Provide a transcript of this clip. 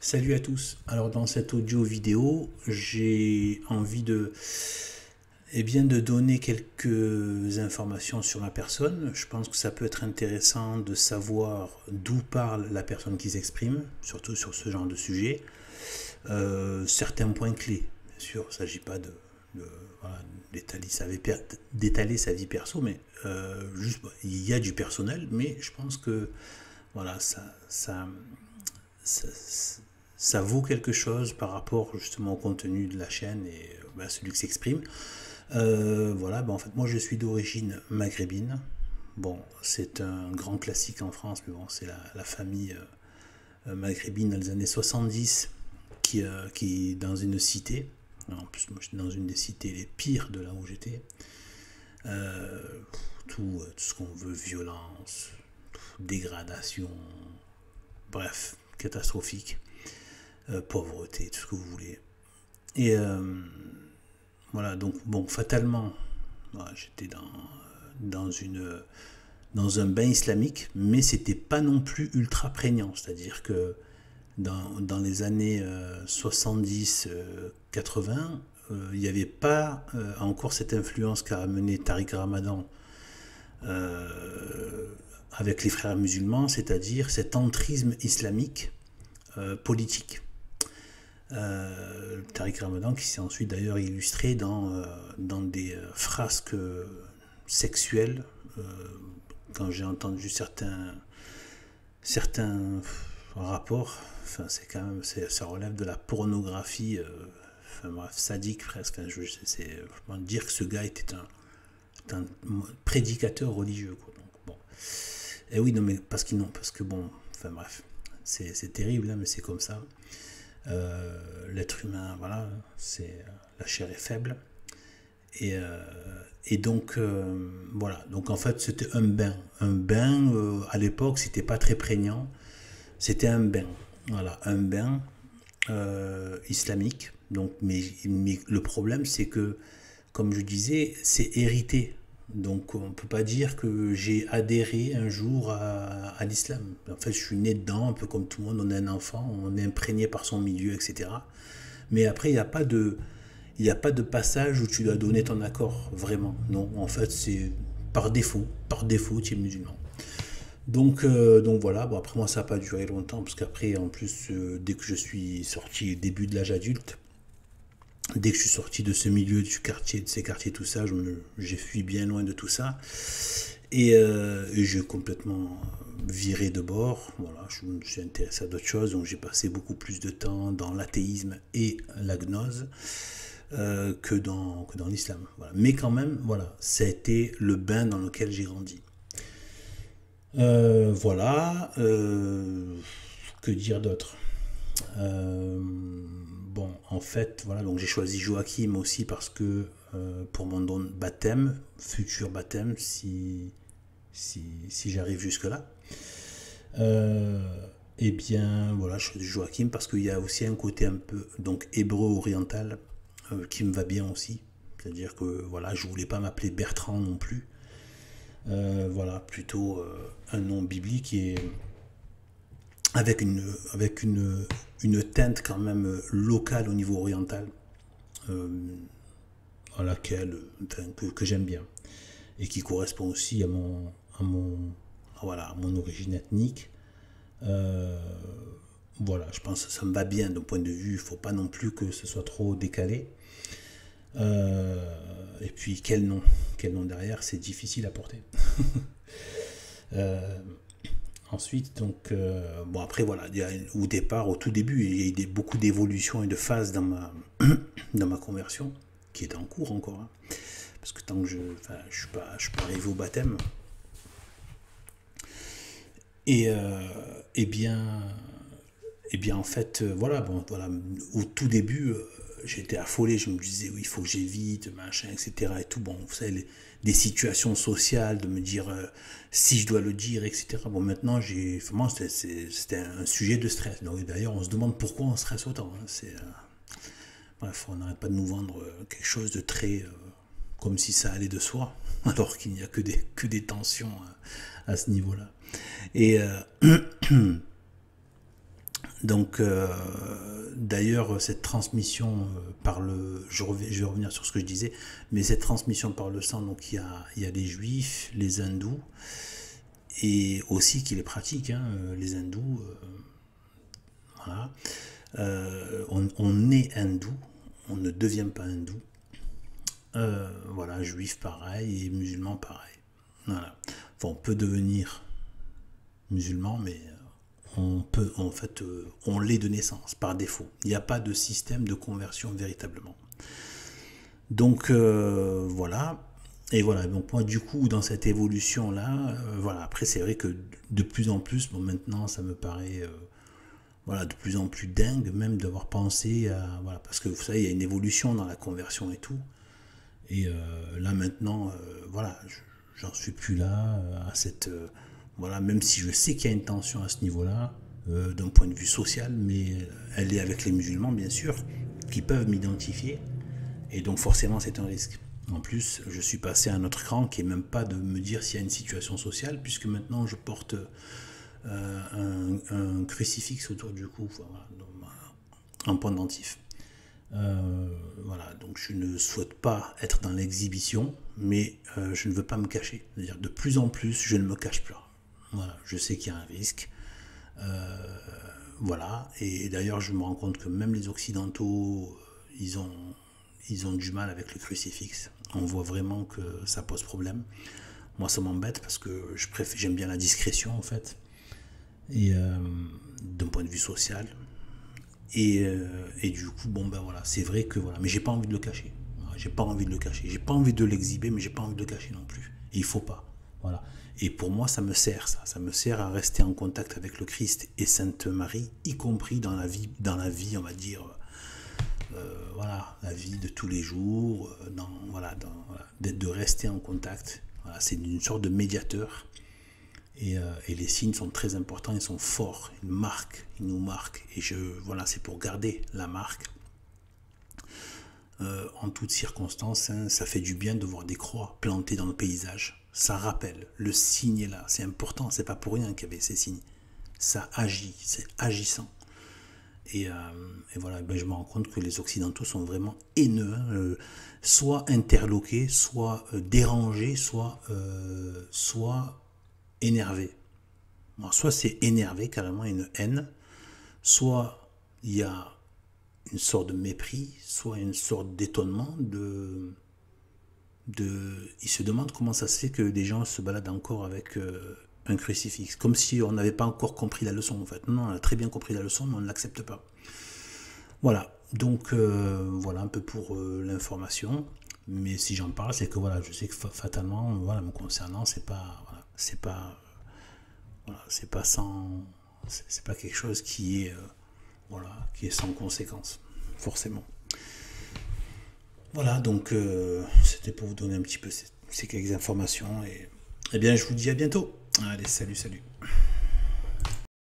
Salut à tous. Alors dans cette audio vidéo, j'ai envie de donner quelques informations sur ma personne. Je pense que ça peut être intéressant de savoir d'où parle la personne qui s'exprime, surtout sur ce genre de sujet. Certains points clés, bien sûr. Il ne s'agit pas de, voilà, d'étaler sa vie perso, mais juste, il y a du personnel, mais je pense que voilà, ça, ça vaut quelque chose par rapport justement au contenu de la chaîne et celui qui s'exprime. Voilà, en fait, moi je suis d'origine maghrébine. Bon, c'est un grand classique en France, mais bon, c'est la famille maghrébine dans les années 70 qui est dans une cité. En plus, moi j'étais dans une des cités les pires de là où j'étais. Euh, tout ce qu'on veut, violence, dégradation, bref, catastrophique, pauvreté, tout ce que vous voulez. Et voilà, donc bon, fatalement, voilà, j'étais dans une dans un bain islamique, mais c'était pas non plus ultra prégnant. C'est-à-dire que dans les années 70-80, il n'y avait pas encore cette influence qu'a amené Tariq Ramadan avec les frères musulmans, c'est-à-dire cet entrisme islamique politique. Tariq Ramadan qui s'est ensuite d'ailleurs illustré dans des frasques sexuelles. Quand j'ai entendu certains rapports, enfin, c'est quand même, ça relève de la pornographie, enfin, bref, sadique presque. Hein, je peux dire que ce gars était un prédicateur religieux. Quoi. Donc, bon. Et oui, non, mais parce que bon, enfin bref, c'est terrible, hein, mais c'est comme ça. L'être humain, voilà, c'est la chair est faible. Et, euh, et donc, voilà. Donc, en fait, c'était un bain. Un bain, à l'époque, c'était pas très prégnant. C'était un bain. Voilà, un bain islamique. Donc, mais le problème, c'est que, comme je disais, c'est hérité. Donc, on ne peut pas dire que j'ai adhéré un jour à l'islam. En fait, je suis né dedans, un peu comme tout le monde. On est un enfant, on est imprégné par son milieu, etc. Mais après, il n'y a pas de passage où tu dois donner ton accord, vraiment. Non, en fait, c'est par défaut, tu es musulman. Donc voilà, bon, après moi ça n'a pas duré longtemps, parce qu'après, en plus, dès que je suis sorti, début de l'âge adulte, dès que je suis sorti de ce milieu du quartier, de ces quartiers, tout ça, j'ai fui bien loin de tout ça. Et j'ai complètement viré de bord. Voilà, je me suis intéressé à d'autres choses, donc j'ai passé beaucoup plus de temps dans l'athéisme et la gnose que dans l'islam. Voilà. Mais quand même, voilà, ça a été le bain dans lequel j'ai grandi. Voilà. Que dire d'autre? Bon, en fait, voilà, donc j'ai choisi Joachim aussi parce que pour mon don de baptême, futur baptême, si j'arrive jusque-là. Euh, eh bien, voilà, je choisis Joachim parce qu'il y a aussi un côté un peu donc hébreu oriental qui me va bien aussi. C'est-à-dire que voilà, je voulais pas m'appeler Bertrand non plus. Voilà, plutôt un nom biblique et avec une teinte quand même locale au niveau oriental, euh, à laquelle, enfin, que j'aime bien et qui correspond aussi à mon origine ethnique. Euh, voilà, je pense que ça me va bien d'un point de vue. Il ne faut pas non plus que ce soit trop décalé. Et puis quel nom derrière, c'est difficile à porter. Euh, Ensuite, donc, bon, après, voilà, au départ, au tout début, il y a eu beaucoup d'évolutions et de phases dans ma conversion, qui est en cours encore. Hein, parce que tant que enfin, je suis pas arrivé au baptême. Et, eh bien, en fait, voilà, bon, voilà, au tout début, j'étais affolé, je me disais, oui, il faut que j'évite, machin, etc. Et tout, bon, vous savez, des situations sociales, de me dire si je dois le dire, etc. Bon, maintenant, vraiment, c'était un sujet de stress. Donc, d'ailleurs, on se demande pourquoi on stresse autant. Hein. Bref, on n'arrête pas de nous vendre quelque chose de très, comme si ça allait de soi, alors qu'il n'y a que des tensions à ce niveau-là. Et Donc, d'ailleurs, cette transmission par le... je vais revenir sur ce que je disais, mais cette transmission par le sang, donc il y a les juifs, les hindous, et aussi qui les pratiquent, hein, les hindous, voilà. On est hindou, on ne devient pas hindou. Voilà, juif pareil et musulman pareil. Voilà. Enfin, on peut devenir musulman, mais on peut, en fait, on l'est de naissance, par défaut. Il n'y a pas de système de conversion véritablement. Donc, voilà. Et voilà, donc moi, du coup, dans cette évolution-là, voilà, après, c'est vrai que de plus en plus, bon, maintenant, ça me paraît, voilà, de plus en plus dingue, même d'avoir pensé à, voilà, parce que vous savez, il y a une évolution dans la conversion et tout. Et là maintenant, voilà, j'en suis plus là à cette, voilà, même si je sais qu'il y a une tension à ce niveau-là, d'un point de vue social, mais elle est avec les musulmans bien sûr, qui peuvent m'identifier, et donc forcément c'est un risque. En plus, je suis passé à un autre cran qui est même pas de me dire s'il y a une situation sociale, puisque maintenant je porte un crucifix autour du cou, voilà, un pendentif. Voilà, donc je ne souhaite pas être dans l'exhibition, mais je ne veux pas me cacher. C'est-à-dire de plus en plus, je ne me cache plus. Voilà, je sais qu'il y a un risque. Voilà, et d'ailleurs, je me rends compte que même les Occidentaux, ils ont du mal avec le crucifix. On voit vraiment que ça pose problème. Moi, ça m'embête parce que j'aime bien la discrétion en fait, et d'un point de vue social. Et du coup, bon ben voilà, c'est vrai que voilà, mais j'ai pas envie de le cacher. Voilà, j'ai pas envie de le cacher. J'ai pas envie de l'exhiber, mais j'ai pas envie de le cacher non plus. Et il faut pas. Voilà. Et pour moi, ça me sert ça. Ça me sert à rester en contact avec le Christ et Sainte Marie, y compris dans la vie, on va dire, voilà, la vie de tous les jours, voilà, de rester en contact. Voilà, c'est une sorte de médiateur. Et les signes sont très importants, ils sont forts, ils nous marquent. Et voilà, c'est pour garder la marque en toutes circonstances. Hein, ça fait du bien de voir des croix plantées dans le paysage. Ça rappelle, le signe est là, c'est important, c'est pas pour rien qu'il y avait ces signes. Ça agit, c'est agissant. Et voilà, ben je me rends compte que les Occidentaux sont vraiment haineux, hein, soit interloqués, soit dérangés, soit énervés. Bon, soit c'est énervé, carrément une haine, soit il y a une sorte de mépris, soit une sorte d'étonnement, ils se demandent comment ça se fait que des gens se baladent encore avec un crucifix, comme si on n'avait pas encore compris la leçon en fait. Non, on a très bien compris la leçon, mais on ne l'accepte pas. Voilà, donc voilà un peu pour l'information. Mais si j'en parle, c'est que voilà, je sais que fatalement, voilà, me concernant, c'est pas, voilà, voilà, c'est pas quelque chose qui est, voilà, qui est sans conséquence, forcément. Voilà, donc c'était pour vous donner un petit peu ces quelques informations et bien je vous dis à bientôt. Allez, salut, salut.